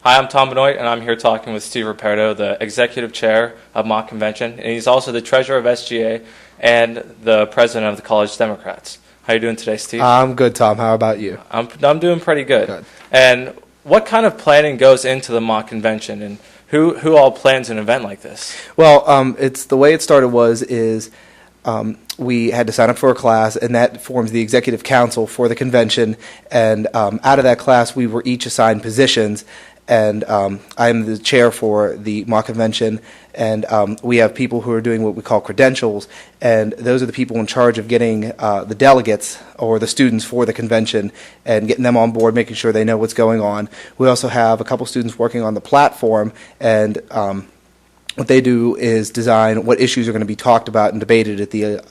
Hi, I'm Tom Benoit, and I'm here talking with Steve Ruperto, the Executive Chair of Mock Convention, and he's also the Treasurer of SGA and the President of the College Democrats. How are you doing today, Steve? I'm good, Tom. How about you? I'm doing pretty good. Good. And what kind of planning goes into the Mock Convention, and who all plans an event like this? Well, it's the way it started is we had to sign up for a class, and that forms the executive council for the convention. And out of that class, we were each assigned positions. And I'm the chair for the mock convention, and we have people who are doing what we call credentials, and those are the people in charge of getting the delegates or the students for the convention and getting them on board, making sure they know what's going on. We also have a couple students working on the platform, and what they do is design what issues are going to be talked about and debated at the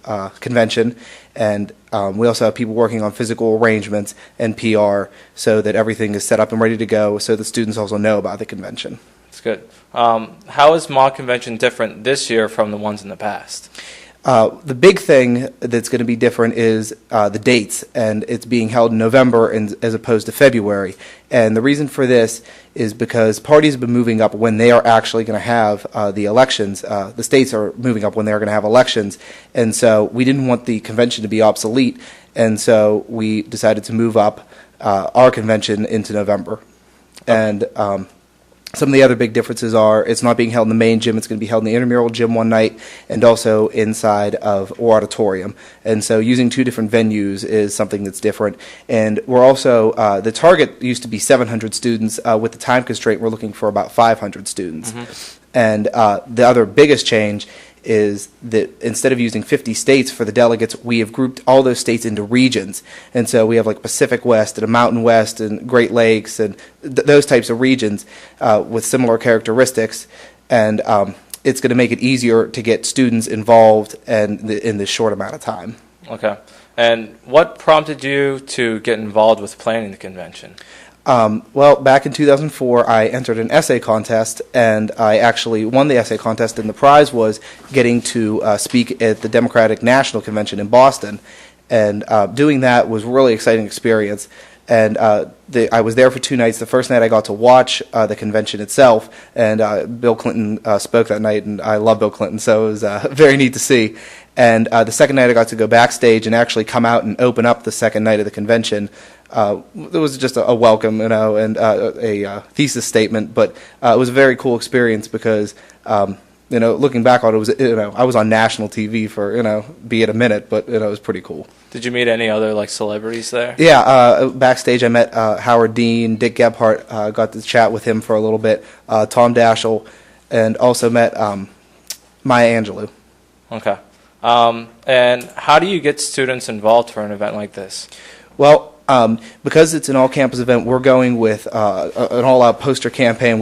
convention. And we also have people working on physical arrangements and PR so that everything is set up and ready to go so the students also know about the convention. That's good. How is Mock Convention different this year from the ones in the past? The big thing that's going to be different is the dates, and it's being held in November as opposed to February. And the reason for this is because parties have been moving up when they are actually going to have the elections. The states are moving up when they're going to have elections, and so we didn't want the convention to be obsolete, and so we decided to move up our convention into November. And some of the other big differences are it's not being held in the main gym. It's going to be held in the intramural gym one night and also inside of our auditorium. And so using two different venues is something that's different. And we're also, the target used to be 700 students. With the time constraint, we're looking for about 500 students. Mm-hmm. And the other biggest change is that instead of using 50 states for the delegates, we have grouped all those states into regions. And so we have like Pacific West and a Mountain West and Great Lakes and those types of regions with similar characteristics. And it's going to make it easier to get students involved and in this short amount of time. Okay. And what prompted you to get involved with planning the convention? Well, back in 2004, I entered an essay contest, and I actually won the essay contest, and the prize was getting to speak at the Democratic National Convention in Boston. And doing that was a really exciting experience. And I was there for 2 nights. The first night I got to watch the convention itself, and Bill Clinton spoke that night, and I love Bill Clinton, so it was very neat to see. And the second night I got to go backstage and actually come out and open up the second night of the convention. It was just a welcome, and a thesis statement, but it was a very cool experience because, looking back on it, was I was on national TV for be it a minute, but it was pretty cool. Did you meet any other celebrities there? Yeah, backstage I met Howard Dean, Dick Gephardt, got to chat with him for a little bit, Tom Daschle, and also met Maya Angelou. Okay. And how do you get students involved for an event like this? Well, because it's an all-campus event, we're going with an all-out poster campaign.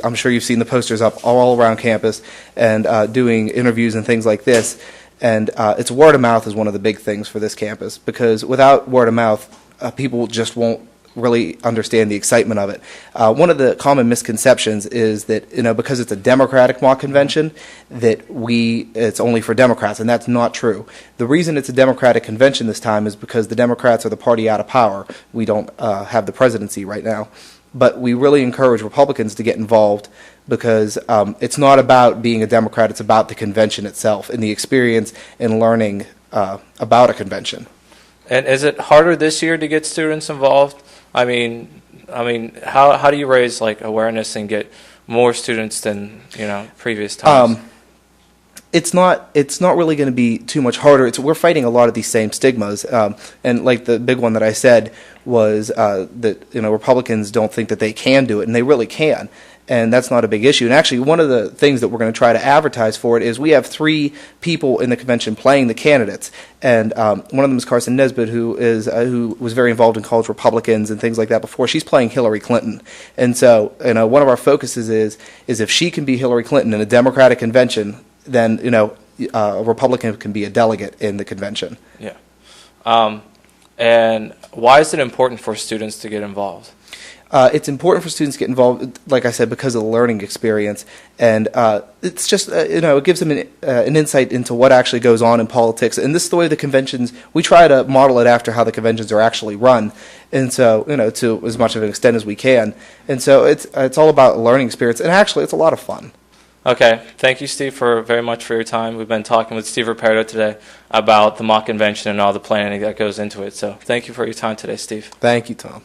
I'm sure you've seen the posters up all around campus and doing interviews and things like this. And it's word of mouth is one of the big things for this campus, because without word of mouth, people just won't really understand the excitement of it. One of the common misconceptions is that because it's a Democratic mock convention, that it's only for Democrats, and that's not true. The reason it's a Democratic convention this time is because the Democrats are the party out of power. We don't have the presidency right now, but we really encourage Republicans to get involved because it's not about being a Democrat. It's about the convention itself and the experience and learning about a convention. And is it harder this year to get students involved? I mean, how do you raise awareness and get more students than previous times? It's not really going to be too much harder. We're fighting a lot of these same stigmas, and the big one that I said was that Republicans don't think that they can do it, and they really can. And that's not a big issue. And actually, one of the things that we're going to try to advertise for it is we have 3 people in the convention playing the candidates. And one of them is Carson Nesbitt, who was very involved in college Republicans and things like that before. She's playing Hillary Clinton. And so, one of our focuses is if she can be Hillary Clinton in a Democratic convention, then, a Republican can be a delegate in the convention. Yeah. And why is it important for students to get involved? It's important for students to get involved, like I said, because of the learning experience, and it's just it gives them an insight into what actually goes on in politics. And this is the way the conventions. We try to model it after how the conventions are actually run, and so to as much of an extent as we can. And so it's all about a learning experience, and actually it's a lot of fun. Okay, thank you, Steve, very much for your time. We've been talking with Steve Ruperto today about the mock convention and all the planning that goes into it. So thank you for your time today, Steve. Thank you, Tom.